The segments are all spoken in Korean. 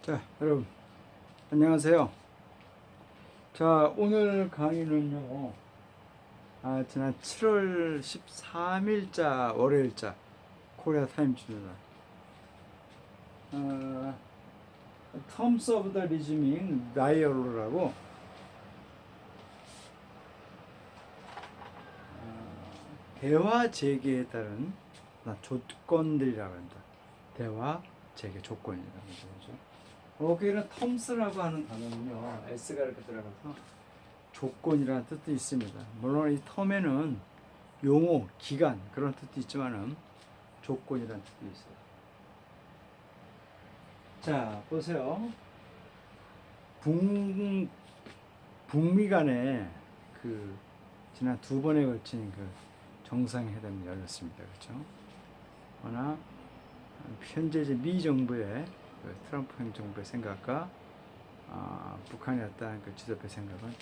자, 여러분, 안녕하세요. 자, 오늘 강의는요, 지난 7월 13일자, 월요일자, 코리아 타임즈입니다. Terms of the Resumeing Dialog라고, 대화 재개에 따른 조건들이라고 합니다. 대화 재개 조건이라고 하죠. 여기는 텀스라고 하는 단어는요, S가 이렇게 들어가서 조건이라는 뜻도 있습니다. 물론 이 텀에는 용어, 기간 그런 뜻도 있지만은 조건이라는 뜻도 있어요. 자, 보세요. 북미 간에 그 지난 두 번에 걸친 그 정상회담이 열렸습니다. 그렇죠? 그러나 현재 미 정부의 그 트럼프 행정부의 생각과 북한의 어떤 그 지도부의 생각은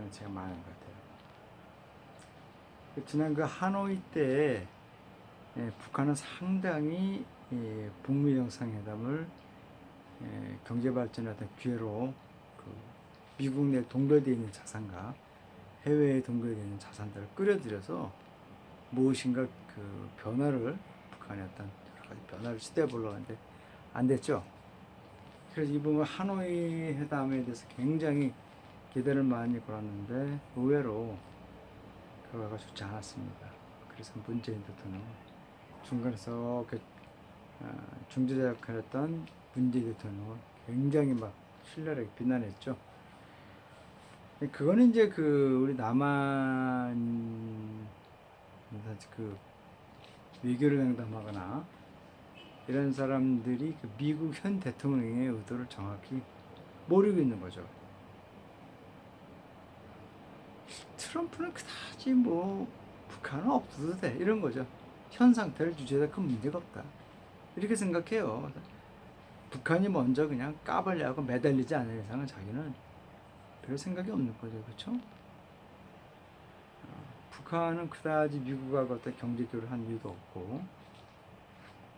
제가 많은 것 같아요. 지난 그 하노이 때 북한은 상당히 북미 정상회담을 경제 발전의 어떤 기회로 그 미국 내 동결되어 있는 자산과 해외에 동결되어 있는 자산들을 끌어들여서 무엇인가 그 변화를 북한의 어떤 여러 가지 변화를 시도해 보려고 하는데 안 됐죠. 그래서 이번 하노이 회담에 대해서 굉장히 기대를 많이 걸었는데 의외로 결과가 좋지 않았습니다. 그래서 문재인 대통령은 중간에서 중재자 역할을 했던 문재인 대통령을 굉장히 막 신랄하게 비난했죠. 그거는 이제 그 우리 남한 그 외교를 장담하거나 이런 사람들이 그 미국 현 대통령의 의도를 정확히 모르고 있는 거죠. 트럼프는 그다지 뭐 북한은 없어도 돼 이런 거죠. 현 상태를 유지해도 큰 문제가 없다 이렇게 생각해요. 북한이 먼저 그냥 까발려하고 매달리지 않을 이상은 자기는 별 생각이 없는 거죠. 그렇죠? 북한은 그다지 미국하고 어떤 경제 교류를 한 이유도 없고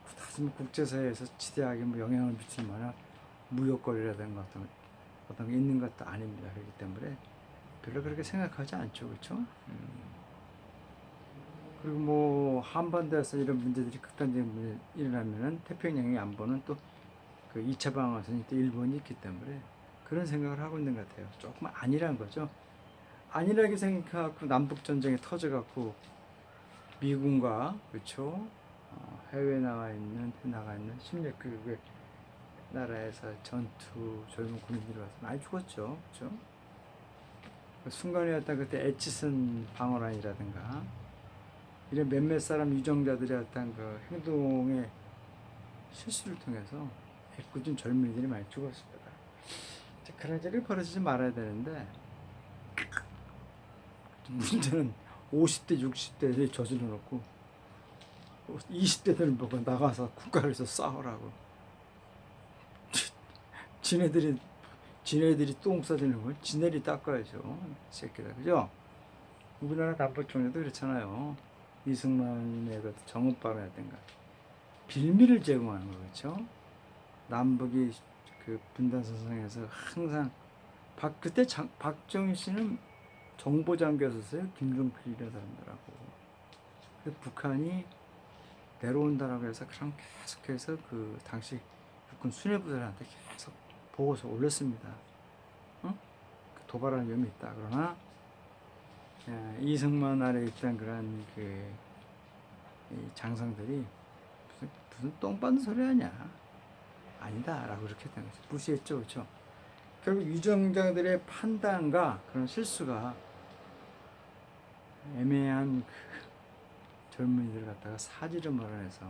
그다지 뭐 국제사회에서 지대하게 뭐 영향을 미칠 만한 무역거리라든가 어떤 게 있는 것도 아닙니다. 그렇기 때문에 별로 그렇게 생각하지 않죠. 그렇죠? 그리고 뭐 한반도에서 이런 문제들이 극단적인 문제 일어나면은 태평양의 안보는 또 그 2차 방어선이 또 일본이 있기 때문에 그런 생각을 하고 있는 것 같아요. 조금 아니란 거죠. 안일하게 생각하고 남북 전쟁이 터져갖고 미군과 그렇죠 해외에 나가 있는 16개국의 나라에서 전투 젊은 군인들이 와서 많이 죽었죠. 그렇죠? 그 순간에 어떤 그때 에치슨 방어란이라든가 이런 몇몇 사람 유정자들의 어떤 그 행동의 실수를 통해서 애꿎은 젊은이들이 많이 죽었습니다. 그런 일이 벌어지지 말아야 되는데 문제는 50대, 60대들이 저질러 놓고 20대들 보고 나가서 국가에서 싸우라고. 지네들이 똥 싸지는 걸 지네들이 닦아야죠. 새끼들. 그죠? 우리나라 남북총리도 그렇잖아요. 이승만의 그 정읍밥이라든가 빌미를 제공하는 거 그렇죠? 남북이 그 분단선상에서 항상 그때 박정희 씨는 정보장교였었어요. 김종필이라는 사람들하고. 북한이 내려온다라고 해서 그냥 계속해서 그 당시 육군 수뇌부들한테 계속 보고서 올렸습니다. 어? 도발하는 위험이 있다. 그러나 이승만 아래 있던 그런 그 장성들이 무슨 똥 빠는 소리 하냐? 아니다라고 그렇게 된 거죠. 무시했죠, 그렇죠? 결국 유정장들의 판단과 그런 실수가 애매한 그 젊은이들 갖다가 사지를 몰아내서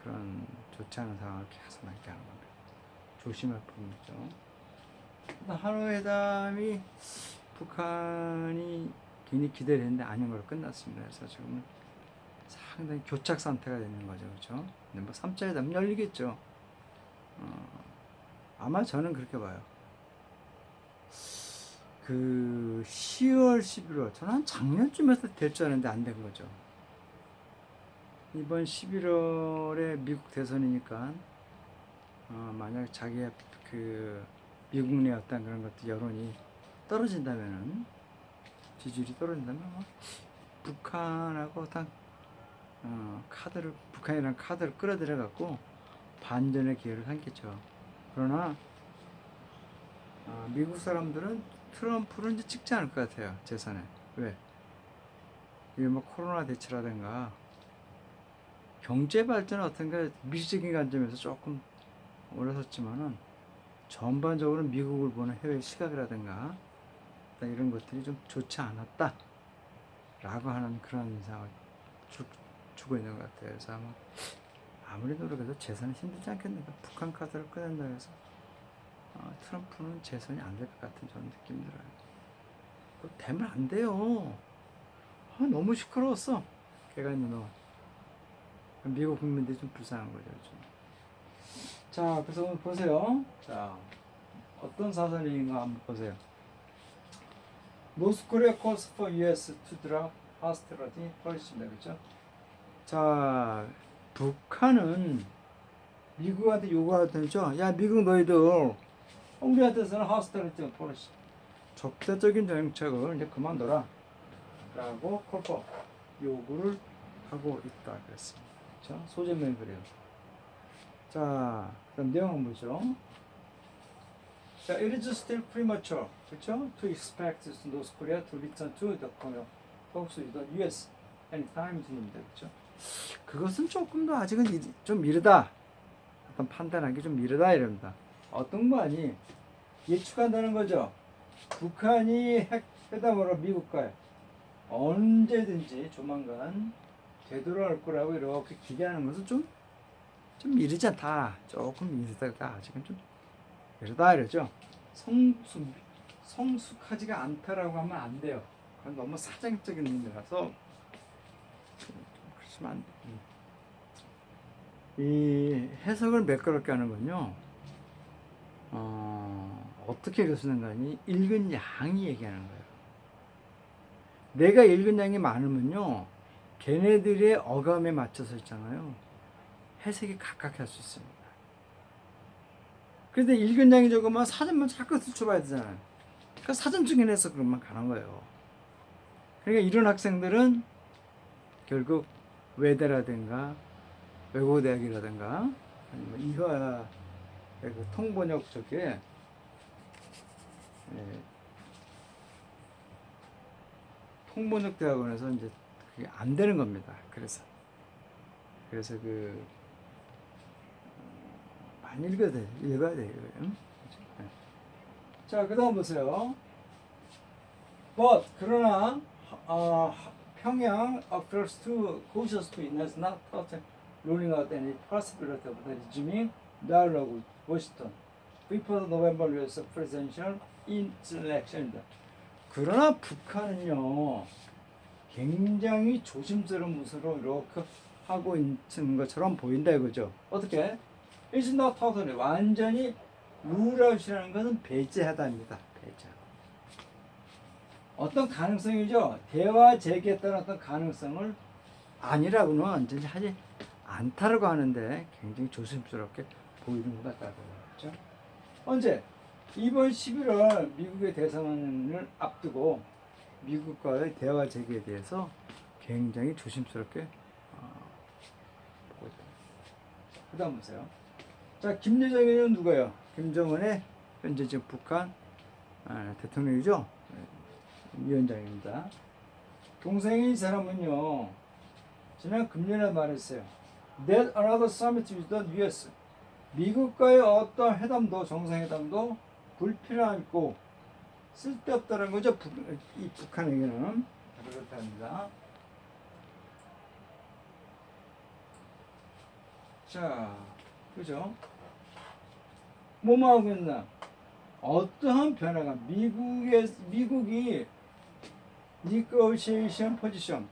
그런 좋지 않은 상황을 계속 남게 하는 겁니다. 조심할 부분이죠. 하노이 회담이 북한이 괜히 기대를 했는데 아닌 걸로 끝났습니다. 그래서 지금은 상당히 교착 상태가 되는 거죠. 그렇죠? 근데 뭐 3차 회담 열리겠죠. 아마 저는 그렇게 봐요. 그 10월, 11월 저는 한 작년쯤에서 될 줄 알았는데 안 된 거죠. 이번 11월에 미국 대선이니까 만약 자기의 그 미국 내 어떤 그런 것들 여론이 떨어진다면은 지지율이 떨어진다면 북한하고 어떤 북한이랑 카드를 끌어들여 갖고 반전의 기회를 삼겠죠. 그러나 미국 사람들은 트럼프를 이제 찍지 않을 것 같아요. 재선에. 왜? 이게 뭐 코로나 대치라든가 경제 발전 어떤 게 미시적인 관점에서 조금 올라섰지만은 전반적으로 미국을 보는 해외 시각이라든가 이런 것들이 좀 좋지 않았다 라고 하는 그런 인상을 주고 있는 것 같아요. 그래서 아무리 노력해도 재선이 힘들지 않겠는가. 북한 카드를 꺼낸다 해서 트럼프는 재선이 안 될 것 같은 저는 느낌이 들어요. 되면 안 돼요. 너무 시끄러웠어. 걔가 있는 동안. 미국 국민들이 좀 불쌍한 거죠. 요즘. 자, 그래서 오늘 보세요. 자, 어떤 사설인가 한번 보세요. North Korea calls for US to drop hostility policy입니다. 그렇죠? 자, 북한은 미국한테 요구하죠. 야, 미국 너희들 우리한테서는 hostility policy, 적대적인 정책을 이제 그만둬라 라고 콜포 요구를 하고 있다 그랬습니다. 그렇죠? 소재명이 그래요. 자, 그럼 내용 한번 보죠. 자, it is still premature, 그렇죠? To expect North Korea to return to the talks with the US anytime soon입니다. 그렇죠? 그것은 조금 더 아직은 좀 이르다. 어떤 판단하기 좀 이르다 이럽니다. 어떤 거 아니? 예측한다는 거죠. 북한이 핵 회담으로 미국과 언제든지 조만간 되돌아올 거라고 이렇게 기대하는 것은 좀 이르지 않다. 조금 이르다가 아직은 좀 이르다 이러죠. 성숙하지가 않다라고 하면 안 돼요. 그건 너무 사정적인 의미라서 그러시면 안 돼요. 이 해석을 매끄럽게 하는 건요. 어떻게 교수는가니 읽은 양이 얘기하는 거예요. 내가 읽은 양이 많으면요, 걔네들의 어감에 맞춰서 있잖아요. 해석이 각각 할 수 있습니다. 그런데 읽은 양이 적으면 사전만 자꾸 들춰봐야 되잖아요. 그러니까 사전 중에서 그것만 가는 거예요. 그러니까 이런 학생들은 결국 외대라든가 외고대학이라든가 아니면 이화 그 통번역 쪽에 통번역 대학원에서 이제 그게 안 되는 겁니다. 그래서 많이 읽어야 돼. 읽어야 돼. 자, 그 다음 보세요. But 그러나 평양 appears to cautious to it has not thought ruling out any possibility of the resuming dialogue with Washington before the November US presidential election입니다. 그러나 북한은요, 굉장히 조심스러운 모습으로 이렇게 하고 있는 것처럼 보인다 이거죠. 어떻게? It's not totally, 완전히 룰아웃이라는 것은 배제하다입니다. 배제. 어떤 가능성이죠. 대화 재개에 따른 어떤 가능성을 아니라고는 완전히 하지 않다라고 하는데 굉장히 조심스럽게 보이는 것 같다고 그렇죠. 언제? 이번 11월 미국의 대선을 앞두고 미국과의 대화 재개에 대해서 굉장히 조심스럽게 보고 있다. 그 다음 보세요. 자, 김여정은 누구예요? 김정은의 현재 지금 북한 대통령이죠. 위원장입니다. 동생인 사람은요, 지난 금년에 말했어요. That another summit with the US. 미국과의 어떤 회담도 정상회담도 불필요하고 쓸데없다는 거죠. 이 북한에게는 그렇답니다. 자, 그죠? 뭐만 하고 있나? 어떠한 변화가 미국이 negotiation position,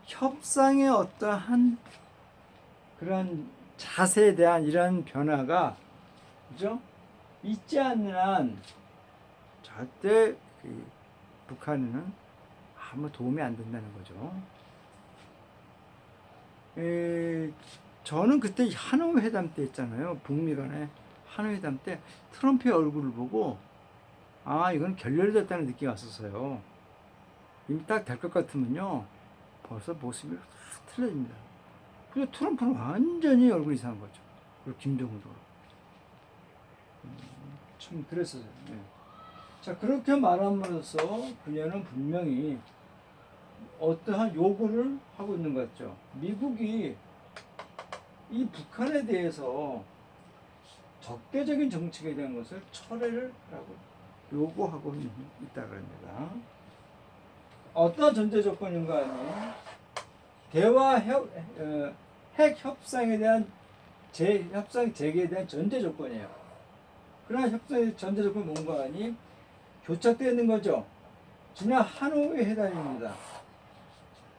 협상의 어떠한 그런 자세에 대한 이런 변화가 그죠? 있지 않는 한 절대 북한에는 아무 도움이 안 된다는 거죠. 저는 그때 하노이 회담 때 있잖아요. 북미 간에 하노이담 때 트럼프의 얼굴을 보고 아 이건 결렬됐다는 느낌이 왔었어요. 이미 딱 될 것 같으면요 벌써 모습이 확 틀려집니다. 근데 트럼프는 완전히 얼굴이 이상한 거죠. 그리고 김정은도 그렇고. 참 그랬어요. 네. 자 그렇게 말함으로써 그녀는 분명히 어떠한 요구를 하고 있는 것 같죠. 미국이 이 북한에 대해서 적대적인 정책에 대한 것을 철회를 하라고 요구하고 있다 그럽니다. 어떤 전제 조건인가 하니 대화 핵 협상에 대한 협상 재개에 대한 전제 조건이에요. 그러나 협상의 전제 조건이 뭔가 하니 교착되어 있는 거죠. 지난 하노이 회담입니다.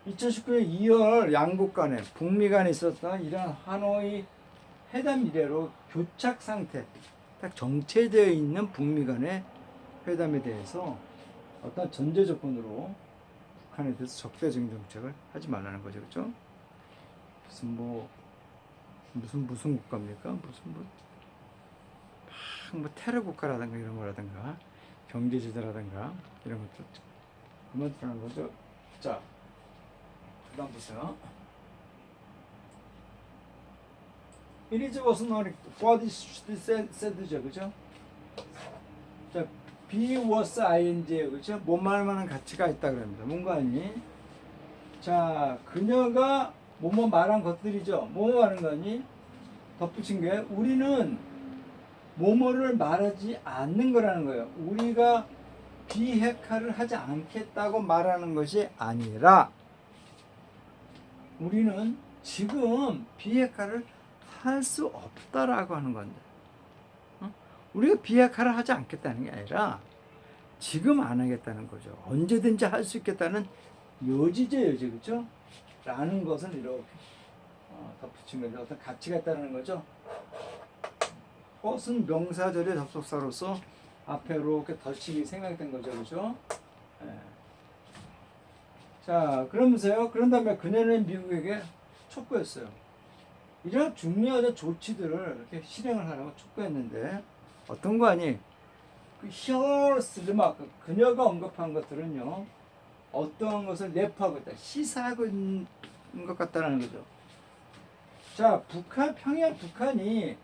2019년 2월 양국 간에 북미 간에 있었던 이런 하노이 회담 이래로 교착 상태, 딱 정체되어 있는 북미 간의 회담에 대해서 어떤 전제 조건으로 북한에 대해서 적대적인 정책을 하지 말라는 거죠, 그렇죠? 무슨 국가입니까? 뭐 테러 국가라든가 이런 거라든가 경제 제재라든가 이런 것들 그만두라는 거죠. 자, 그다음 보세요. It is was not what is said죠, 그죠? 자, be was ing, 그죠? 뭐말만한 가치가 있다 그럽니다. 뭔가 아니? 자, 그녀가 뭐뭐 말한 것들이죠. 뭐뭐 하는 거니? 덧붙인 게 우리는 뭐뭐를 말하지 않는 거라는 거예요. 우리가 비핵화를 하지 않겠다고 말하는 것이 아니라 우리는 지금 비핵화를 할 수 없다라고 하는 건데, 우리가 비핵화를 하지 않겠다는 게 아니라 지금 안 하겠다는 거죠. 언제든지 할 수 있겠다는 여지죠, 여지, 그렇죠? 라는 것을 이렇게 덧붙인 거죠. 어떤 가치가 있다는 거죠. 것은 명사절의 접속사로서 앞에 이렇게 덧치기 생각된 거죠, 그렇죠? 예. 자, 그러면서요. 그런 다음에 그녀는 미국에게 촉구했어요. 이런 중요한 조치들을 이렇게 실행을 하라고 촉구했는데 어떤 거 아니? 그 히어스 리마크 그녀가 언급한 것들은요. 어떠한 것을 내포하고 있다, 시사하고 있는 것 같다는 거죠. 자, 북한이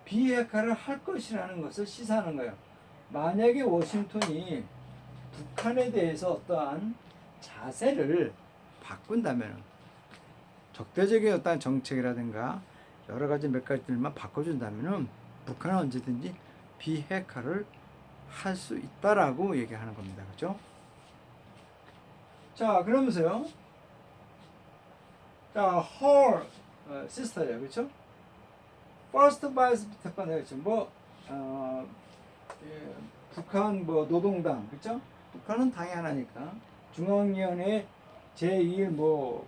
비핵화를 할 것이라는 것을 시사하는 거예요. 만약에 워싱턴이 북한에 대해서 어떠한 자세를 바꾼다면, 적대적인 어떤 정책이라든가 여러 가지 몇 가지들만 바꿔준다면 북한은 언제든지 비핵화를 할 수 있다라고 얘기하는 겁니다. 그렇죠? 자, 그러면서요. 자, her sister요, 그렇죠? First vice president, 북한 노동당, 그렇죠? 북한은 당이 하나니까 중앙위원회 제2 부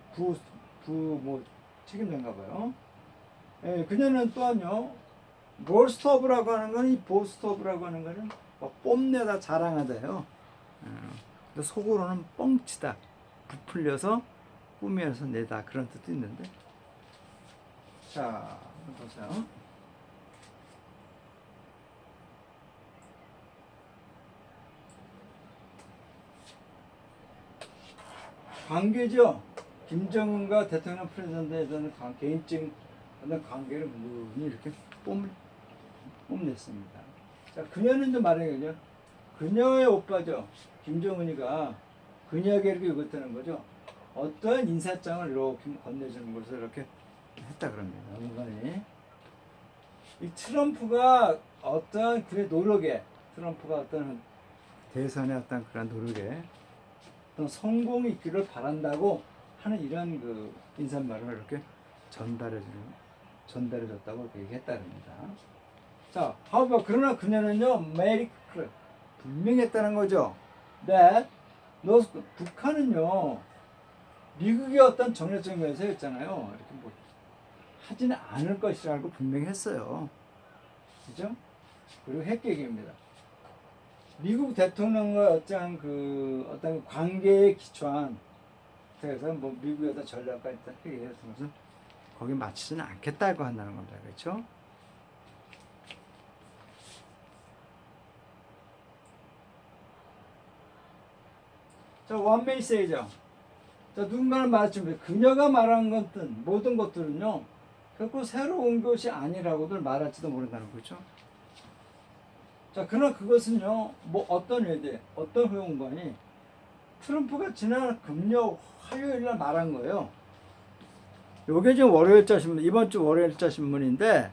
책임자인가 봐요. 예, 그녀는 또한요, 볼스톱이라고 하는 건, 이 볼스톱이라고 하는 거는 뽐내다 자랑하다요. 근데 속으로는 뻥치다, 부풀려서 꾸며서 내다, 그런 뜻도 있는데. 자, 보세요. 관계죠. 김정은과 대통령 프레젠트에 대한 개인적인 관계를 무니 이렇게 뽐냈습니다. 자, 그녀는 좀 말해야죠. 그녀의 오빠죠. 김정은이가 그녀에게 이렇게 요구했다는 거죠. 어떠한 인사장을 이렇게 건네주는 것을 이렇게 했다 그럽니다. 뭔가니 이 트럼프가 어떠한 그의 노력에, 트럼프가 어떤 대선의 어떤 그런 노력에 어떤 성공이 있기를 바란다고 하는 이런 그 인사말을 이렇게 전달해줬다고 이렇게 얘기했다랍니다. 자, 그러나 그녀는요, 메리 클 분명히 했다는 거죠. that 북한은요, 미국의 어떤 정략적인 면세였잖아요. 이렇게 하지는 않을 것이라고 분명히 했어요. 그죠? 그리고 핵계기입니다. 미국 대통령과 어떤 관계에 기초한, 그래서 미국의 어떤 전략과 일단 핵에 거기 맞추지는 않겠다고 한다는 겁니다. 그렇죠? 자, one may say죠. 자, 누군가는 말했지만 그녀가 말한 것든 모든 것들은요 결코 새로운 것이 아니라고들 말할지도 모른다는 거죠. 자, 그러나 그것은요 뭐 어떤 회대 어떤 회원관이 트럼프가 지난 금요 화요일 날 말한 거예요. 요게 지금 월요일자 신문, 이번 주 월요일자 신문인데,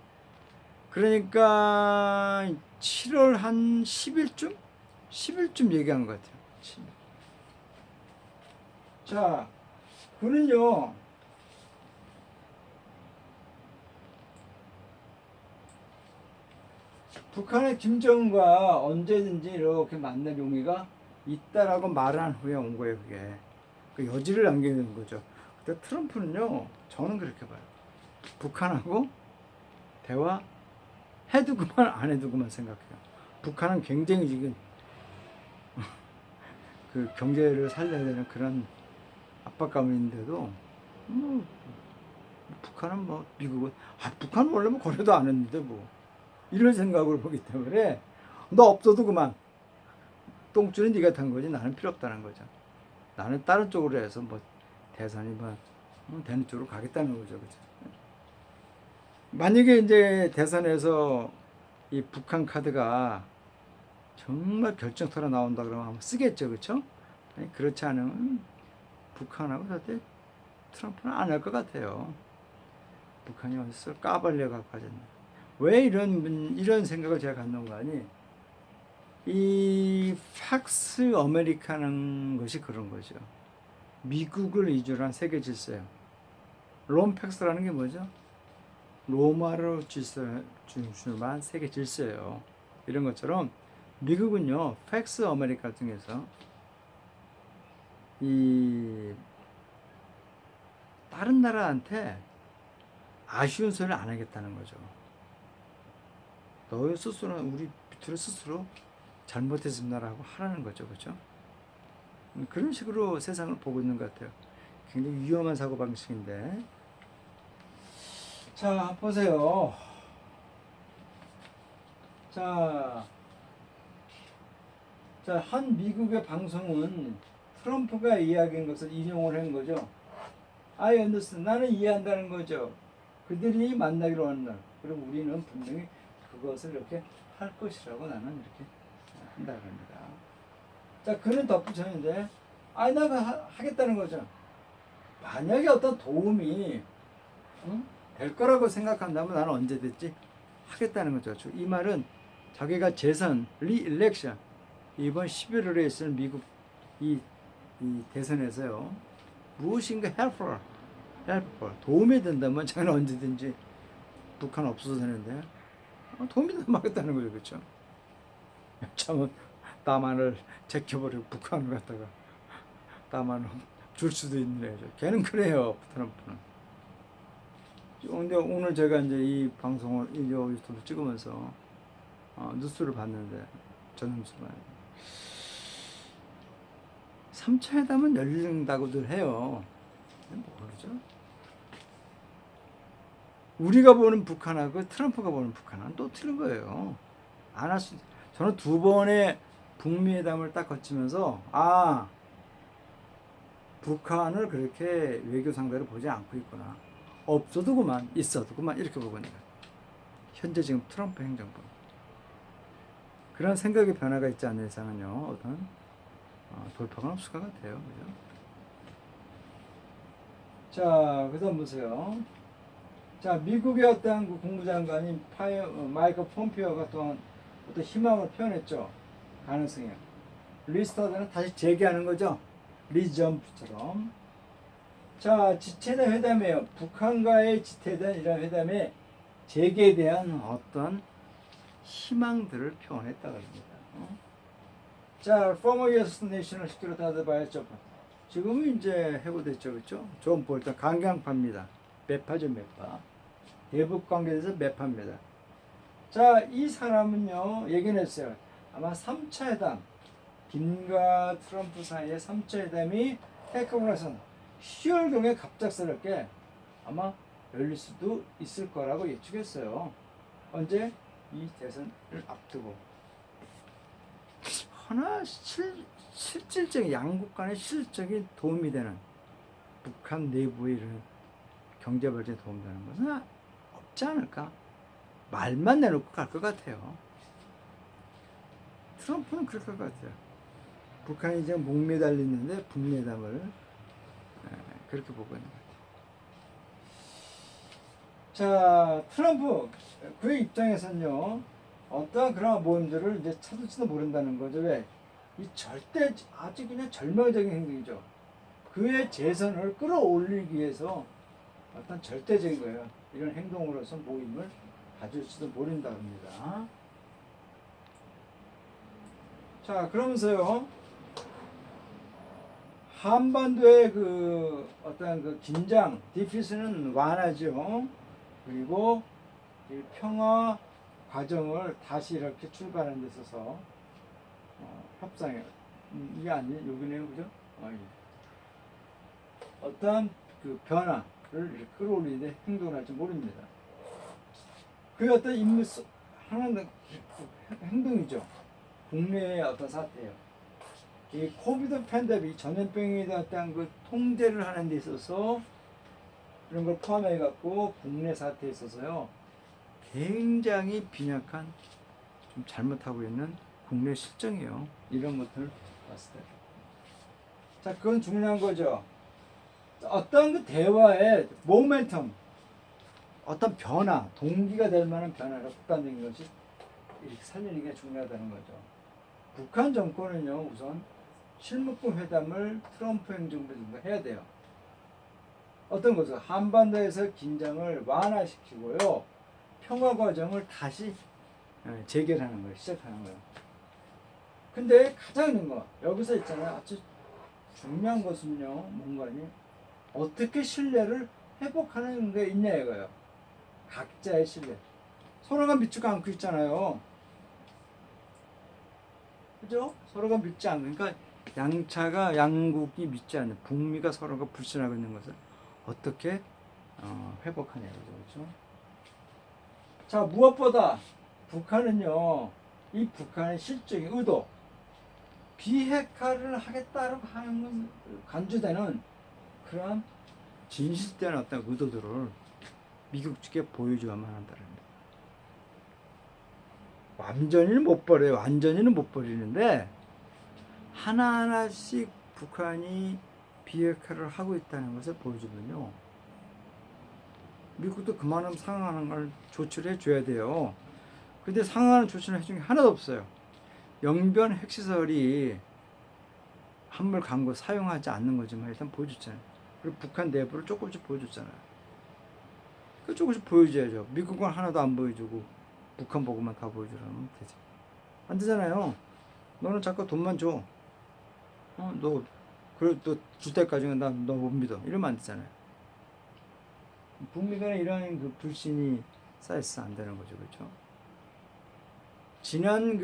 그러니까 7월 한 10일쯤? 10일쯤 얘기한 것 같아요. 10일. 자, 그는요, 북한의 김정은과 언제든지 이렇게 만날 용의가 있다라고 말한 후에 온 거예요, 그게. 그 여지를 남기는 거죠. 근데 트럼프는요, 저는 그렇게 봐요. 북한하고 대화 해두고만 안 해두고만 생각해요. 북한은 굉장히 지금 그 경제를 살려야 되는 그런 압박감이 있는데도 북한은 뭐 미국은 북한 원래 뭐 거래도 안 했는데 뭐 이런 생각으로 보기 때문에 너 없어도 그만 똥줄은 네가 탄 거지 나는 필요 없다는 거죠. 나는 다른 쪽으로 해서 뭐 대선이 뭐 되는 쪽으로 가겠다는 거죠, 그죠? 만약에 이제 대선에서 이 북한 카드가 정말 결정타로 나온다 그러면 한번 쓰겠죠, 그렇죠? 그렇지 않으면 북한하고 절대 트럼프는 안 할 것 같아요. 북한이 어디서 까발려 갖고 가졌나? 왜 이런 생각을 제가 갖는가 하니 이 팍스 아메리카는 것이 그런 거죠. 미국을 위주로 한 세계 질서예요. 롬팩스라는 게 뭐죠? 로마로 중심한 세계 질서예요. 이런 것처럼 미국은요, 팩스 아메리카 중에서 이 다른 나라한테 아쉬운 소리를 안 하겠다는 거죠. 너희 스스로는 우리 밑으로 스스로 잘못했습니다라고 하라는 거죠, 그렇죠? 그런 식으로 세상을 보고 있는 것 같아요. 굉장히 위험한 사고 방식인데. 자, 보세요. 자, 한 미국의 방송은 트럼프가 이야기한 것을 인용을 한 거죠. I understand. 나는 이해한다는 거죠. 그들이 만나기로 하는 날. 그럼 우리는 분명히 그것을 이렇게 할 것이라고 나는 이렇게 한다고 합니다. 자, 그는 덧붙였는데, 내가 하겠다는 거죠. 만약에 어떤 도움이 될 거라고 생각한다면 나는 언제든지 하겠다는 거죠. 이 말은 자기가 재선, 리일렉션, 이번 11월에 있을 미국 이 대선에서요. 무엇인가 helpful, 도움이 된다면 저는 언제든지 북한 없어도 되는데 도움이 된다면 하겠다는 거죠. 그렇죠? 참은 남한을 제껴버리고 북한을 갖다가 남한을 줄 수도 있는 애죠. 걔는 그래요. 트럼프는. 근데 오늘 제가 이제 이 방송을 이 유튜브 찍으면서 뉴스를 봤는데 전뉴스가 3차 회담은 열린다고들 해요. 모르죠. 우리가 보는 북한하고 트럼프가 보는 북한은 또 틀린 거예요. 안 할 수. 저는 두 번의 북미 회담을 딱 거치면서 북한을 그렇게 외교 상대로 보지 않고 있구나. 없어도 그만, 있어도 그만 이렇게 보고 있는 거예요. 현재 지금 트럼프 행정부. 그런 생각의 변화가 있지 않는 이상은요, 어떤 돌파가 없을 것 같아요. 그죠? 자, 그 다음 보세요. 자, 미국의 어떤 그 국무장관인 마이크 폼피오가 또한 어떤 희망을 표현했죠. 가능성이요. 리스타드는 다시 재개하는 거죠. 리점프처럼. 자, 지체된 회담이에요. 북한과의 지체된 이런 회담의 재개에 대한 어떤 희망들을 표현했다고 합니다. 자, former U.S. National Security Advisor. 지금은 이제 해고됐죠, 그렇죠? 존 볼턴 강경파입니다. 매파죠, 매파. 대북 관계에 대해서 매파입니다. 자, 이 사람은요, 예견했어요. 아마 3차 회담, 김과 트럼프 사이의 3차 회담이 해가고 나서 10월경에 갑작스럽게 아마 열릴 수도 있을 거라고 예측했어요. 언제? 이 대선을 앞두고. 하나 실질적인 양국 간의 실질적인 도움이 되는 북한 내부의 이런 경제 발전에 도움되는 것은 없지 않을까? 말만 내놓고 갈 것 같아요. 트럼프는 그럴 것 같아요. 북한이 이제 목매달리는데 북매담을 그렇게 보고 있는 것 같아요. 자, 트럼프 그의 입장에서는요, 어떠한 그런 모험들을 이제 찾을지도 모른다는 거죠. 왜? 이 절대 아주 그냥 절망적인 행동이죠. 그의 재선을 끌어올리기 위해서 어떤 절대적인 거예요. 이런 행동으로서 모임을 가질지도 모른다 합니다. 자, 그러면서요, 한반도의 그 어떤 그 긴장, 디피스는 완화죠. 그리고 이 평화 과정을 다시 이렇게 출발하는 데 있어서 협상에 이게 아니에요, 여기네요, 그죠? 예. 어떤 그 변화를 이렇게 끌어올리는데 행동을 할지 모릅니다. 그 어떤 인물 하나는 행동이죠. 국내의 어떤 사태예요. 이 코비드 팬데믹 전염병에 대한 그 통제를 하는 데 있어서 이런 걸 포함해 갖고 국내 사태에 있어서요, 굉장히 빈약한, 좀 잘못하고 있는 국내 실정이에요. 이런 것들 봤을 때. 자, 그건 중요한 거죠. 어떤 그 대화의 모멘텀, 어떤 변화, 동기가 될 만한 변화를 국간적인 것이 이렇게 살리는 게 중요하다는 거죠. 북한 정권은요, 우선 실무급 회담을 트럼프 행정부가 해야 돼요. 어떤 것을 한반도에서 긴장을 완화시키고요, 평화 과정을 다시 재개하는 거예요. 시작하는 거예요. 근데 가장 있는 거 여기서 있잖아요. 아주 중요한 것은요, 뭔가니 어떻게 신뢰를 회복하는 게 있냐 이거예요. 각자의 신뢰. 서로가 믿지가 않고 있잖아요. 그죠? 서로가 믿지 않는, 그러니까 양국이 믿지 않는, 북미가 서로가 불신하고 있는 것을 어떻게 회복하냐 그죠? 자, 무엇보다 북한은요, 이 북한의 실적인 의도, 비핵화를 하겠다고 하는 간주되는 그런 진실된 어떤 의도들을 미국 측에 보여줘야만 한다는 겁니다. 완전히는 못 버려요. 완전히는 못 버리는데 하나하나씩 북한이 비핵화를 하고 있다는 것을 보여주면요, 미국도 그만큼 상응하는 걸 조치를 해줘야 돼요. 근데 상응하는 조치를 해준 게 하나도 없어요. 영변 핵시설이 한물 강구 사용하지 않는 거지만 일단 보여줬잖아요. 그리고 북한 내부를 조금씩 보여줬잖아요. 그 조금씩 보여줘야죠. 미국은 하나도 안 보여주고 북한 보고만 다 보여주라면 되지. 안 되잖아요. 너는 자꾸 돈만 줘. 너 그래 너줄 때까지는 나 너 못 믿어. 이러면 안 되잖아요. 북미 간에 이런 그 불신이 쌓여서 안 되는 거죠, 그렇죠? 지난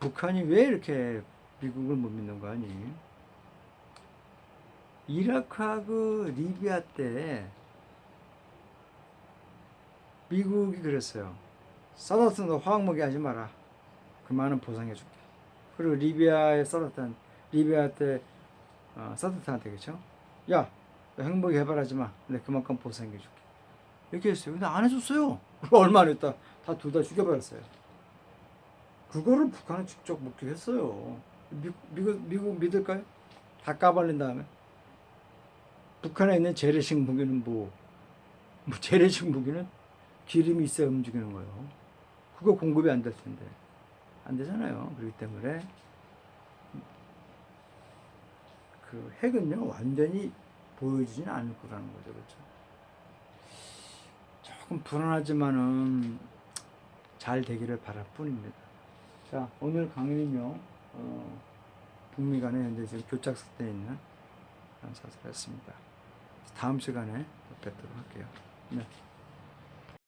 북한이 왜 이렇게 미국을 못 믿는 거 아니? 이라크하고 리비아 때 미국이 그랬어요. 사다스 너 화학무기 하지 마라. 그만은 보상해줄게. 그리고 리비아 때 사다스한테 그렇죠? 야, 너 핵무기 개발하지 마. 근데 그만큼 보상해줄게. 이렇게 했어요. 근데 안 해줬어요. 얼마 안 했다. 다 둘 다 죽여버렸어요. 그거를 북한은 직접 목격했어요. 미국 믿을까요? 다 까발린 다음에. 북한에 있는 재래식 무기는 재래식 무기는 기름이 있어야 움직이는 거예요. 그거 공급이 안 될 텐데. 안 되잖아요. 그렇기 때문에 그 핵은요, 완전히 보여주지는 않을 거라는 거죠. 그렇죠? 조금 불안하지만은 잘 되기를 바랄 뿐입니다. 자, 오늘 강의는요, 북미 간에 현재 지금 교착 상태에 있는 사설이었습니다. 다음 시간에 뵙도록 할게요. 네.